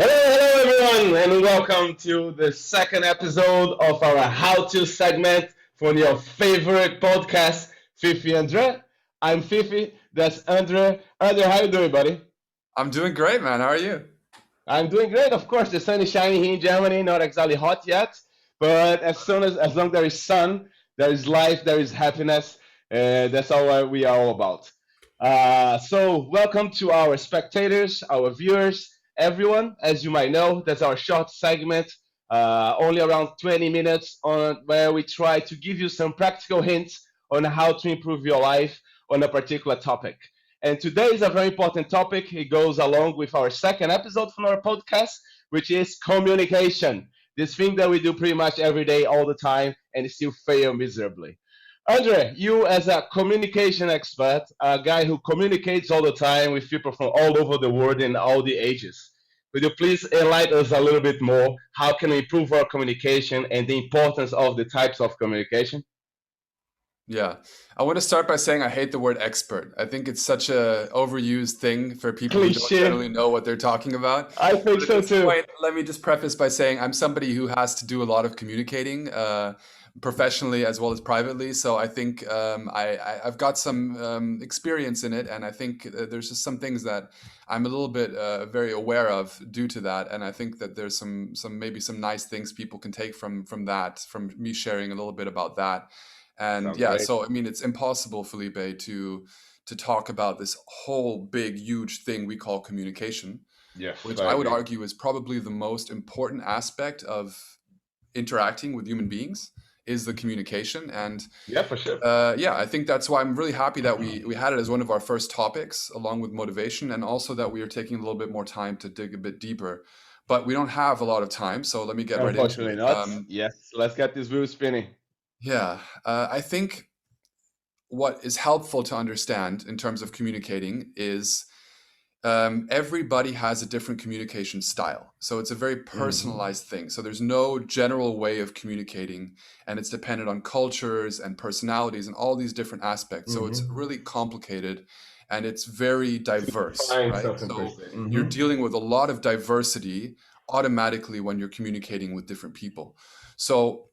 Hello, everyone, and welcome to the second episode of our How To segment for your favorite podcast, Fifi Andre. I'm Fifi, that's Andre. Andre, how you doing, buddy? I'm doing great, man. How are you? I'm doing great, of course. The sun is shining here in Germany, not exactly hot yet, but as long there is sun, there is life, there is happiness. That's all we are all about. So, welcome to our spectators, our viewers, everyone. As you might know, that's our short segment, only around 20 minutes, on where we try to give you some practical hints on how to improve your life on a particular topic. And today is a very important topic. It goes along with our second episode from our podcast, which is communication. This thing that we do pretty much every day, all the time, and still fail miserably. Andre, you as a communication expert, a guy who communicates all the time with people from all over the world in all the ages, could you please enlighten us a little bit more? How can we improve our communication and the importance of the types of communication? Yeah. I want to start by saying I hate the word expert. I think it's such a overused thing for people who don't Cliche. generally know what they're talking about. I think But at so this too. point, let me just preface by saying I'm somebody who has to do a lot of communicating, professionally as well as privately. So I think I've got some experience in it, and I think there's just some things that I'm a little bit very aware of due to that. And I think that there's some maybe some nice things people can take from that, from me sharing a little bit about that. And Sounds yeah, great. so I mean, it's impossible, Felipe, to talk about this whole big, huge thing we call communication, Yes, which I I would agree. argue is probably the most important aspect of interacting with human beings is the communication. And Yeah, for sure. yeah, I think that's why I'm really happy that we had it as one of our first topics, along with motivation, and also that we are taking a little bit more time to dig a bit deeper. But we don't have a lot of time, so let me get right into Unfortunately it. not. Yes, let's get this wheel spinning. Yeah, I think what is helpful to understand in terms of communicating is everybody has a different communication style. So it's a very Hmm. personalized thing. So there's no general way of communicating, and it's dependent on cultures and personalities and all these different aspects. So it's Hmm. really complicated and it's very To diverse, find right? something per So se. you're Hmm. dealing with a lot of diversity automatically when you're communicating with different people. So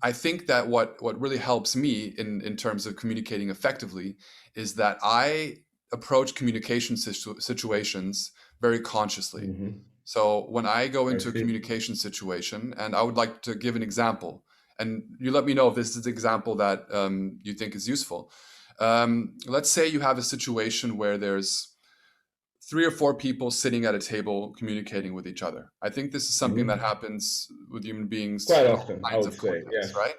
I think that what really helps me in terms of communicating effectively is that I approach communication situations very consciously. Hmm. So when I go I into a see. communication situation, and I would like to give an example, and you let me know if this is an example that you think is useful. Let's say you have a situation where there's three or four people sitting at a table communicating with each other. I think this is something that Hmm. happens with human beings Quite in all often, I kinds would of say. contexts, Yes. right?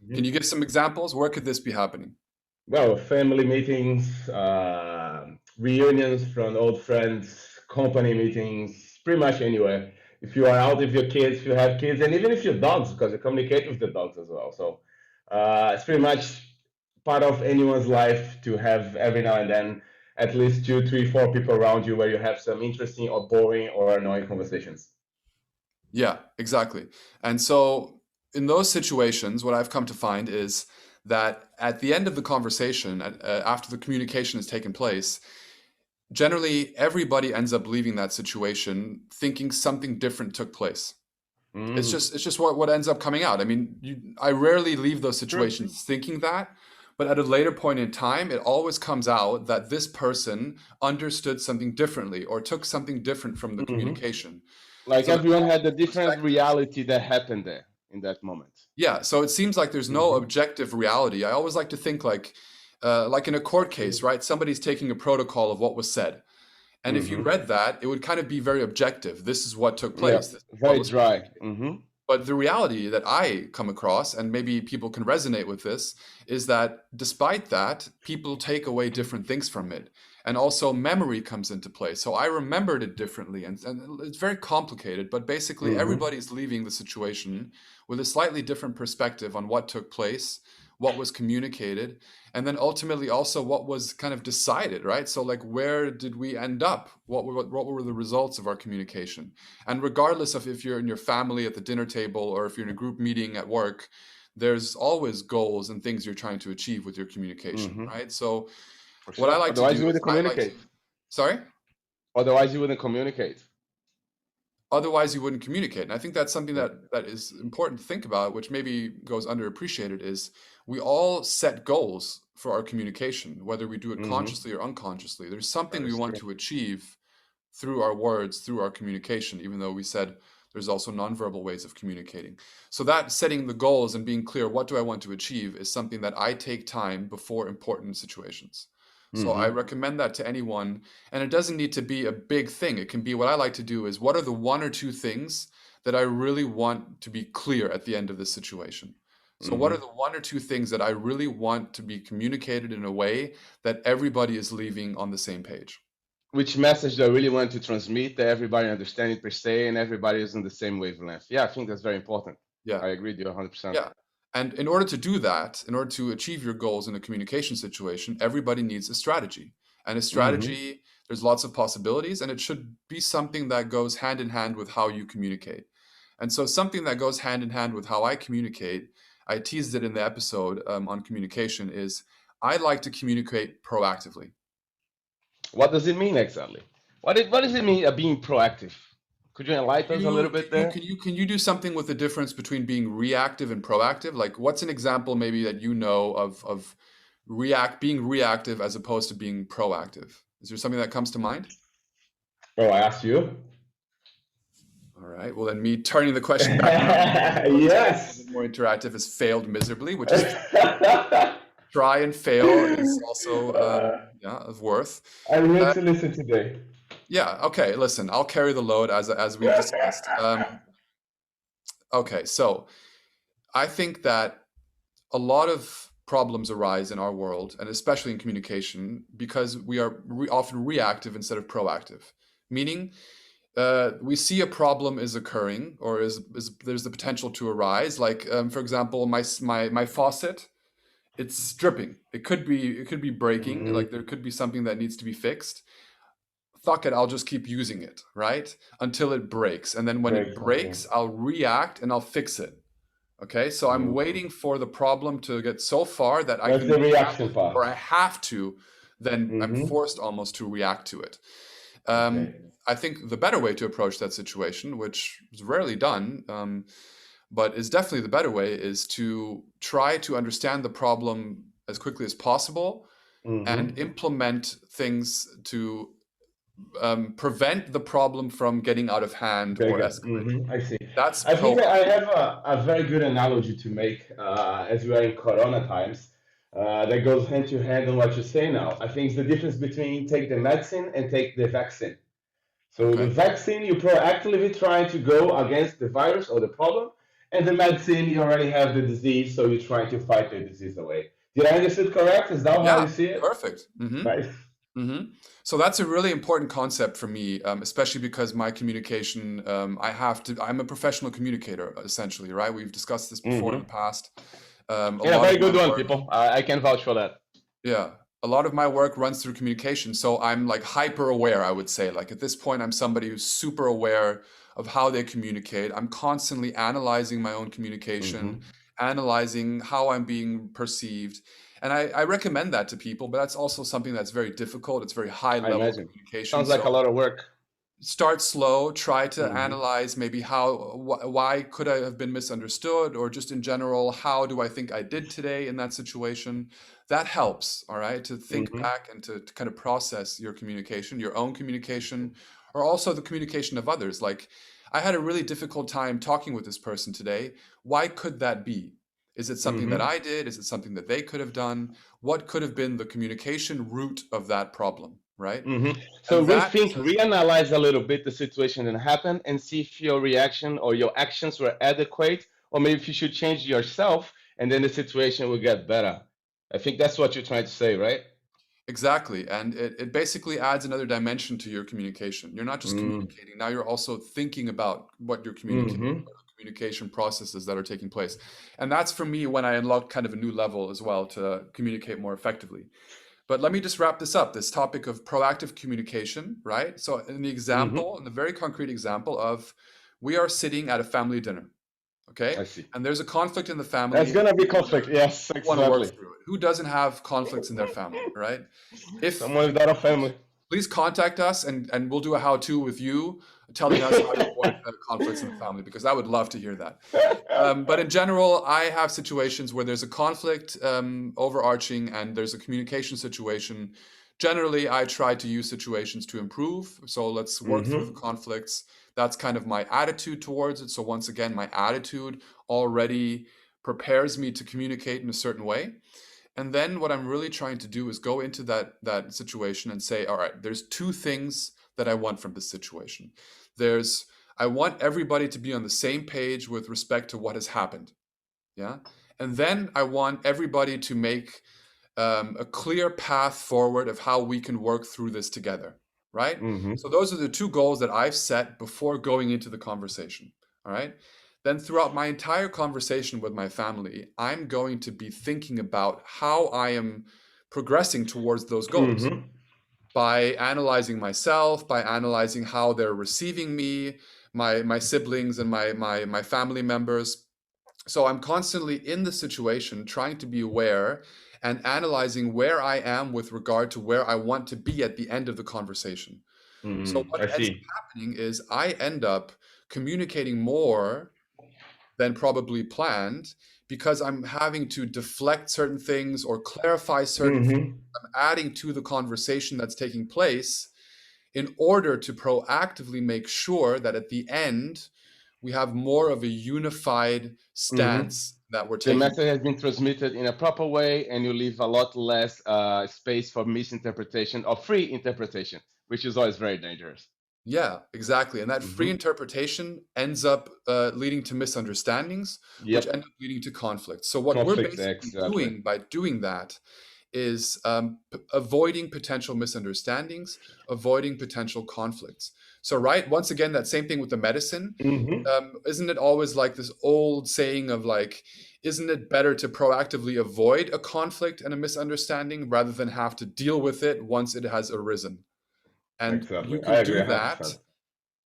Hmm. Can you give some examples? Where could this be happening? Well, family meetings, reunions from old friends, company meetings, pretty much anywhere. If you are out with your kids, if you have kids, and even if your dogs, because you communicate with the dogs as well. So it's pretty much part of anyone's life to have every now and then at least two, three, four people around you where you have some interesting or boring or annoying conversations. Yeah, exactly. And so in those situations, what I've come to find is that at the end of the conversation, after the communication has taken place, generally everybody ends up leaving that situation thinking something different took place. Mm, It's just what ends up coming out. I mean, I rarely leave those true. situations thinking that, but at a later point in time, it always comes out that this person understood something differently or took something different from the Hmm. communication. Like So there's everyone all had a this different perspective. reality that happened there in that moment. Yeah, so it seems like there's no Hmm. objective reality. I always like to think like in a court case, right? Somebody's taking a protocol of what was said. And if you Hmm. read that, it would kind of be very objective. This is what took Yeah, place. This is what very was dry. communicated. Hmm. But the reality that I come across, and maybe people can resonate with this, is that despite that, people take away different things from it. And also memory comes into play. So I remembered it differently. And it's very complicated, but basically Hmm. everybody's leaving the situation with a slightly different perspective on what took place, what was communicated, and then ultimately also what was kind of decided, right? So, like, where did we end up? What were the results of our communication? And regardless of if you're in your family at the dinner table or if you're in a group meeting at work, there's always goals and things you're trying to achieve with your communication, Hmm. right? So For what I sure. like to Otherwise, do you is wouldn't I like, communicate. sorry? Otherwise, you wouldn't communicate. Otherwise, you wouldn't communicate. And I think that's something that is important to think about, which maybe goes underappreciated, is we all set goals for our communication, whether we do it Mm-hmm. consciously or unconsciously. There's something That we is want true. to achieve through our words, through our communication, even though we said there's also nonverbal ways of communicating. So that setting the goals and being clear, what do I want to achieve, is something that I take time before important situations. So I Mm-hmm. recommend that to anyone. And it doesn't need to be a big thing. It can be, what I like to do is, what are the one or two things that I really want to be clear at the end of this situation? So what are Mm-hmm. the one or two things that I really want to be communicated in a way that everybody is leaving on the same page? Which message do I really want to transmit that everybody understand it per se and everybody is on the same wavelength? Yeah, I think that's very important. Yeah. I agree with you 100%. Yeah. And in order to do that, in order to achieve your goals in a communication situation, everybody needs a strategy. And a Mm-hmm. strategy, there's lots of possibilities, and it should be something that goes hand in hand with how you communicate. And so, something that goes hand in hand with how I communicate, I teased it in the episode on communication, is I like to communicate proactively. What does it mean exactly? What does it mean being proactive? Could you enlighten us a little bit there? Can you do something with the difference between being reactive and proactive? Like, what's an example maybe that you know of being reactive as opposed to being proactive? Is there something that comes to mind? Oh, I asked you. All right. Well, then me turning the question back around to make it a Yes. bit more interactive has failed miserably, which is try and fail is also yeah, of worth. I'm here Uh, to listen today. yeah. Okay. Listen, I'll carry the load as we've discussed. Okay. So I think that a lot of problems arise in our world, and especially in communication, because we are often reactive instead of proactive. Meaning, we see a problem is occurring, or is there's the potential to arise. Like, for example, my faucet, it's dripping. It could be breaking. Mm-hmm. Like, there could be something that needs to be fixed. Fuck it, I'll just keep using it, right? Until it breaks. And then when it Breaks. Okay. breaks, I'll react and I'll fix it. Okay, so I'm Mm-hmm. waiting for the problem to get so far that I That's can the react reaction to it, or part. I have to, then I'm Mm-hmm. forced almost to react to it. Okay. I think the better way to approach that situation, which is rarely done, but is definitely the better way, is to try to understand the problem as quickly as possible and Mm-hmm. implement things to prevent the problem from getting out of hand or Bigger. escalating. Mm-hmm. I see. That's I think I proactive. have a very good analogy to make as we are in Corona times that goes hand to hand on what you say now. I think it's the difference between take the medicine and take the vaccine. So the Okay. vaccine, you proactively trying to go against the virus or the problem, and the medicine, you already have the disease, so you're trying to fight the disease away. Did I understand correct? Is that how you Yeah, see it? perfect. Nice. So that's a really important concept for me, especially because my communication, I'm a professional communicator, essentially, right? We've discussed this before in the Mm-hmm. past. A Yeah, lot very of my good one, work, people. I can vouch for that. yeah, a lot of my work runs through communication. So I'm like hyper aware, I would say. Like, at this point, I'm somebody who's super aware of how they communicate. I'm constantly analyzing my own communication, Mm-hmm. analyzing how I'm being perceived. And I recommend that to people, but that's also something that's very difficult. It's very high I level imagine. communication. Sounds like a So lot of work. start slow, try to Mm-hmm. analyze maybe why could I have been misunderstood, or just in general, how do I think I did today in that situation. That helps, all right, to think Mm-hmm. back and to kind of process your communication, your own communication, or also the communication of others. Like, I had a really difficult time talking with this person today. Why could that be? Is it something that Mm-hmm. I did? Is it something that they could have done? What could have been the communication root of that problem, right? Mm-hmm. So And that rethink, is reanalyze a little bit the situation that happened and see if your reaction or your actions were adequate, or maybe if you should change yourself and then the situation will get better. I think that's what you're trying to say, right? exactly. And it basically adds another dimension to your communication. You're not just Mm. communicating, now you're also thinking about what you're communicating, Mm-hmm. what are the communication processes that are taking place. And that's for me when I unlocked kind of a new level as well to communicate more effectively. But let me just wrap this up, this topic of proactive communication, right? So, Mm-hmm. in the very concrete example of, we are sitting at a family dinner, okay? I see. And there's a conflict in the That's family, and gonna be conflict. Yes, we want to work exactly. through it. Who doesn't have conflicts in their family, right? If Someone without a family. please contact us, and we'll do a how-to with you telling us how to avoid conflicts in the family, because I would love to hear that. But in general, I have situations where there's a conflict overarching and there's a communication situation. Generally, I try to use situations to improve. So let's work through the Mm-hmm. conflicts. That's kind of my attitude towards it. So once again, my attitude already prepares me to communicate in a certain way. And then what I'm really trying to do is go into that situation and say, all right, there's two things that I want from this situation. There's I want everybody to be on the same page with respect to what has happened. Yeah. And then I want everybody to make a clear path forward of how we can work through this together. Right. Mm-hmm. So those are the two goals that I've set before going into the conversation. All right. Then throughout my entire conversation with my family, I'm going to be thinking about how I am progressing towards those goals Mm-hmm. by analyzing myself, by analyzing how they're receiving me, my siblings and my family members. So I'm constantly in the situation, trying to be aware and analyzing where I am with regard to where I want to be at the end of the conversation. So Mm-hmm. what I ends up see. happening is I end up communicating more than probably planned, because I'm having to deflect certain things or clarify certain things Mm-hmm. I'm adding to the conversation that's taking place, in order to proactively make sure that at the end we have more of a unified Mm-hmm. stance that we're The taking. message has been transmitted in a proper way, and you leave a lot less space for misinterpretation or free interpretation, which is always very dangerous. Yeah, exactly. And that free Mm-hmm. interpretation ends up leading to misunderstandings, which Yep. end up leading to conflict. So what we're Conflicts, basically exactly. doing by doing that is avoiding potential misunderstandings, avoiding potential conflicts. So, right, once again, that same thing with the medicine. Mm-hmm. Isn't it always like this old saying of like, isn't it better to proactively avoid a conflict and a misunderstanding rather than have to deal with it once it has arisen? And you Exactly. I can agree do that 100%.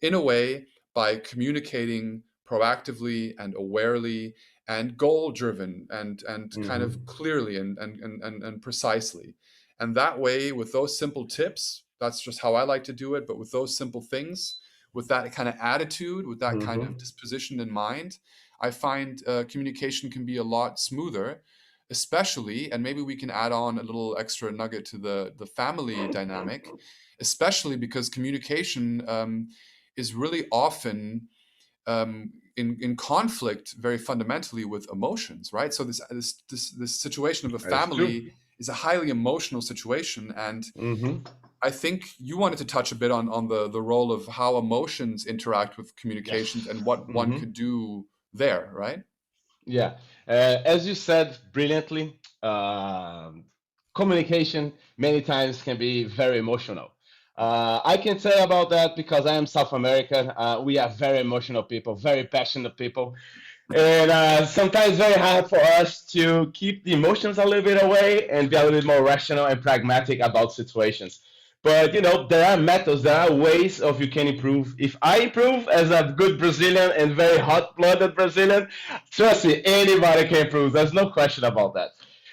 in a way by communicating proactively and awarely and goal driven and kind Mm-hmm. of clearly and precisely. And that way, with those simple tips, that's just how I like to do it, but with those simple things, with that kind of attitude, with that kind of Mm-hmm. disposition in mind, I find communication can be a lot smoother, especially, and maybe we can add on a little extra nugget to the family dynamic, especially because communication is really often in conflict very fundamentally with emotions, right? So this situation of a That's true. family is a highly emotional situation, and Mm-hmm. I think you wanted to touch a bit on the role of how emotions interact with communications Yes. and what one Mm-hmm. could do there, right? Yeah, as you said brilliantly, communication many times can be very emotional. I can tell you about that because I am South American. We are very emotional people, very passionate people, and sometimes very hard for us to keep the emotions a little bit away and be a little bit more rational and pragmatic about situations. But there are methods, there are ways of you can improve. If I improve as a good Brazilian and very hot-blooded Brazilian, trust me, anybody can improve. There's no question about that.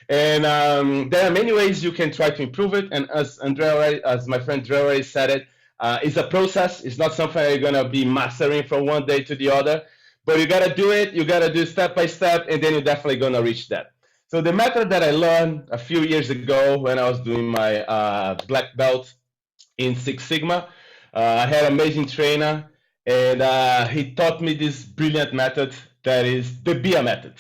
And there are many ways you can try to improve it. And as my friend Dre already said it, it's a process. It's not something you're gonna be mastering from one day to the other. But you gotta do it. You gotta do step by step, and then you're definitely gonna reach that. So the method that I learned a few years ago when I was doing my black belt in Six Sigma, I had an amazing trainer, and he taught me this brilliant method that is the BIA method.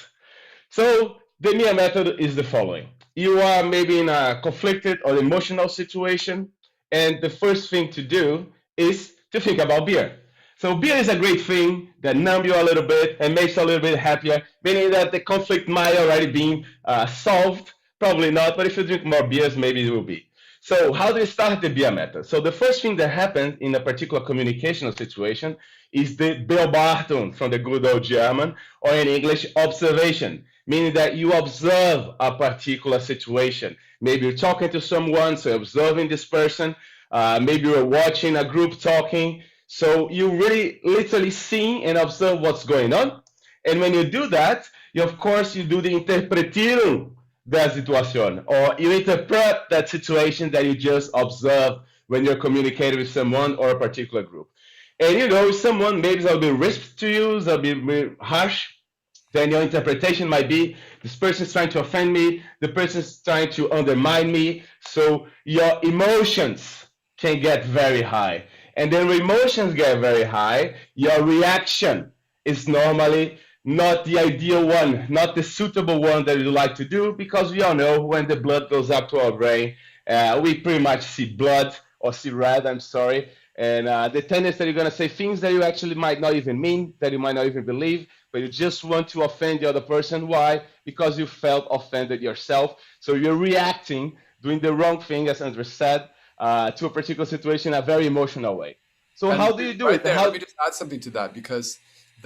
So the MIA method is the following. You are maybe in a conflicted or emotional situation, and the first thing to do is to think about beer. So beer is a great thing that numb you a little bit and makes you a little bit happier, meaning that the conflict might already be solved. Probably not, but if you drink more beers, maybe it will be. So how do you start the beer method? So the first thing that happens in a particular communicational situation is the Beobachten from the good old German, or in English, observation, meaning that you observe a particular situation. Maybe you're talking to someone, so you're observing this person. Maybe you're watching a group talking. So you really literally see and observe what's going on. And when you do that, of course, you do the interpretieren da situación, or you interpret that situation that you just observed when you're communicating with someone or a particular group. And someone maybe that'll be risk to you, that'll be harsh, then your interpretation might be this person is trying to offend me, the person is trying to undermine me. So your emotions can get very high. And then when emotions get very high, your reaction is normally not the ideal one, not the suitable one that you like to do, because we all know when the blood goes up to our brain, we pretty much see blood or see red, I'm sorry. And the tendency that you're going to say things that you actually might not even mean, that you might not even believe, but you just want to offend the other person. Why? Because you felt offended yourself. So you're reacting, doing the wrong thing, as Andrew said, to a particular situation in a very emotional way. So And how do you do right it? there, let How? me just add something to that, because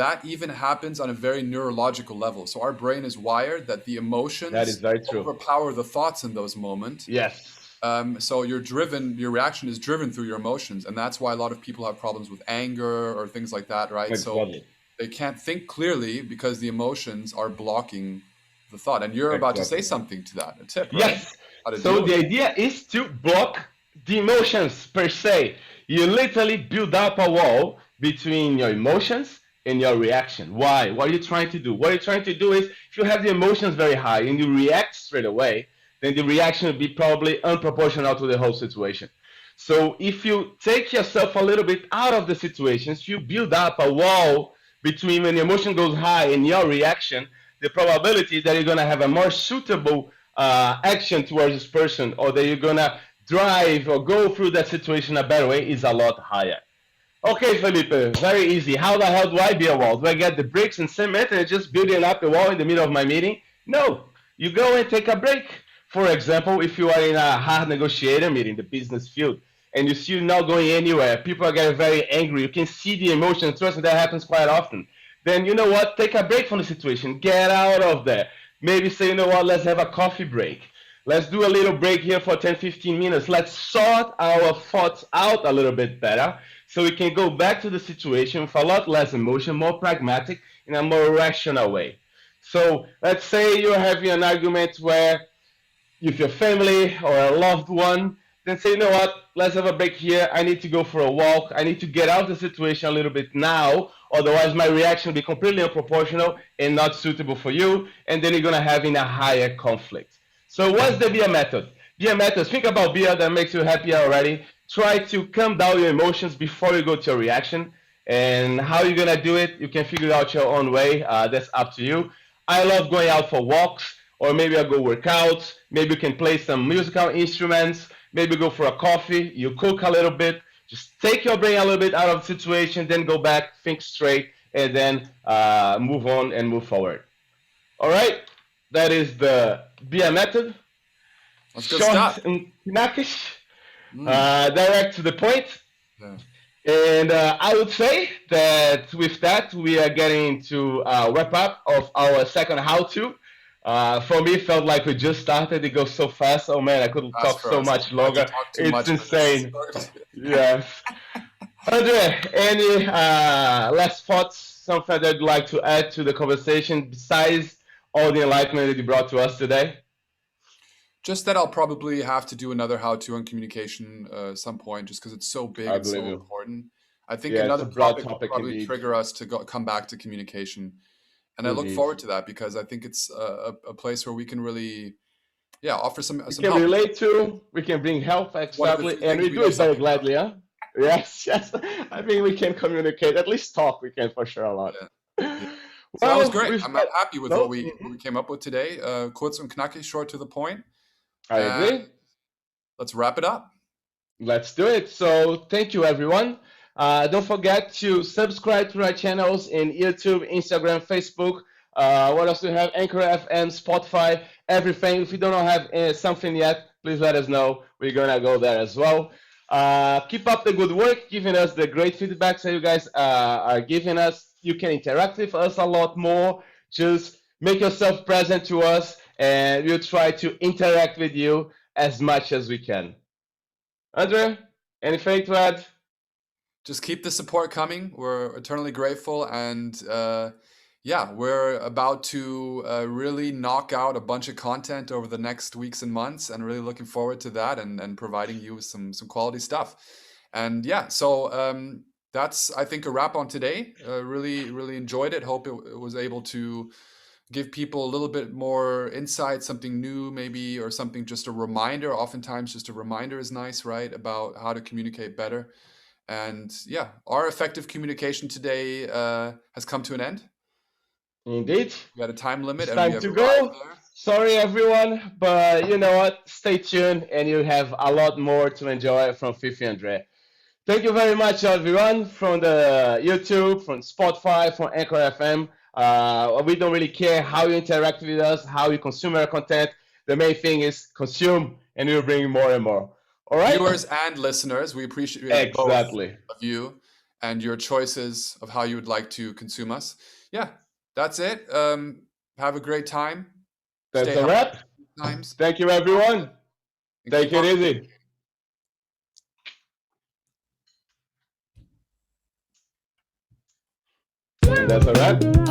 that even happens on a very neurological level. So our brain is wired that the That is emotions very true. overpower the thoughts in those moments. Yes, So your reaction is driven through your emotions, and that's why a lot of people have problems with anger or things like that, right? So exactly. they can't think clearly because the emotions are blocking the thought. And you're about to say Exactly. something to that, a tip, right? Yes. How to So deal with the it. idea is to block the emotions per se. You literally build up a wall between your emotions and your reaction. Why? What are you trying to do? What you're trying to do is if you have the emotions very high and you react straight away, then the reaction will be probably unproportional to the whole situation. So if you take yourself a little bit out of the situations, you build up a wall between when the emotion goes high and your reaction, the probability that you're going to have a more suitable action towards this person, or that you're going to drive or go through that situation a better way, is a lot higher. Okay, Felipe, very easy. How the hell do I build a wall? Do I get the bricks and cement and just building up a wall in the middle of my meeting? No. You go and take a break. For example, if you are in a hard negotiator meeting, the business field, and you see you're not going anywhere, people are getting very angry. You can see the emotion. Trust me, that happens quite often. Then you know what? Take a break from the situation. Get out of there. Maybe say, you know what? Let's have a coffee break. Let's do a little break here for 10, 15 minutes. Let's sort our thoughts out a little bit better so we can go back to the situation with a lot less emotion, more pragmatic, in a more rational way. So let's say you're having an argument where with your family or a loved one, then say, you know what, let's have a break here. I need to go for a walk. I need to get out of the situation a little bit now. Otherwise, my reaction will be completely unproportional and not suitable for you. And then you're going to have in a higher conflict. So what's the beer method? Beer method, think about beer that makes you happier already. Try to calm down your emotions before you go to your reaction. And how you're going to do it, you can figure out your own way. That's up to you. I love going out for walks, or maybe I go work out. Maybe you can play some musical instruments. Maybe go for a coffee. You cook a little bit. Just take your brain a little bit out of the situation, then go back, think straight, and then move on and move forward. All right, that is the BIA method. That's good Short stuff. and knackish, Mm, direct to the point. yeah. And I would say that with that, we are getting to wrap up of our second how-to. For me, it felt like we just started. It goes so fast. Oh man, I could As talk for so us, much we tried to longer. talk too It's much, but this is insane. Yes. Andre, any last thoughts, something that you'd like to add to the conversation besides all the enlightenment that you brought to us today? just that I'll probably have to do another how-to on communication some point, just because it's so big I and believe so you. important. I think Yeah, it's another a broad topic will topic probably indeed. trigger us to come back to communication, and I look Indeed. forward to that because I think it's a place where we can really, yeah, offer We some can help. relate to, we can bring help, One of the exactly, few and things we we do know it very something about. gladly, huh? Yes, yes. I think we can communicate, at least talk, we can for sure a lot. Yeah, yeah. So that was Well, great. we've I'm got, happy with no, what we came up with today. Kurz und knackig, short to the point, I and agree. let's wrap it up. Let's do it. So thank you, everyone. Don't forget to subscribe to our channels in YouTube, Instagram, Facebook. What else do we have? Anchor FM, Spotify, everything. If you don't have something yet, please let us know. We're going to go there as well. Keep up the good work, giving us the great feedbacks that you guys are giving us. You can interact with us a lot more. Just make yourself present to us, and we'll try to interact with you as much as we can. Andre, anything to add? Just keep the support coming. We're eternally grateful, and yeah, we're about to really knock out a bunch of content over the next weeks and months, and really looking forward to that, and providing you with some quality stuff. And yeah, so that's, I think, a wrap on today. Really enjoyed it. Hope it was able to give people a little bit more insight, something new maybe, or something, just a reminder. Oftentimes just a reminder is nice, right, about how to communicate better. And yeah, our effective communication today has come to an end. Indeed. We got a time limit It's and we time have to arrived go. there. Sorry, everyone, but you know what? Stay tuned, and you have a lot more to enjoy from Fifi Andre. Thank you very much, everyone, from the YouTube, from Spotify, from Anchor FM. We don't really care how you interact with us, how you consume our content. The main thing is consume, and we'll bring more and more. All right? Viewers and listeners, we appreciate both Exactly. of you and your choices of how you would like to consume us. Yeah, that's it. Have a great time. That's Stay a healthy wrap. times, Thank you, everyone. and Take keep on it communicating. easy. And that's a wrap.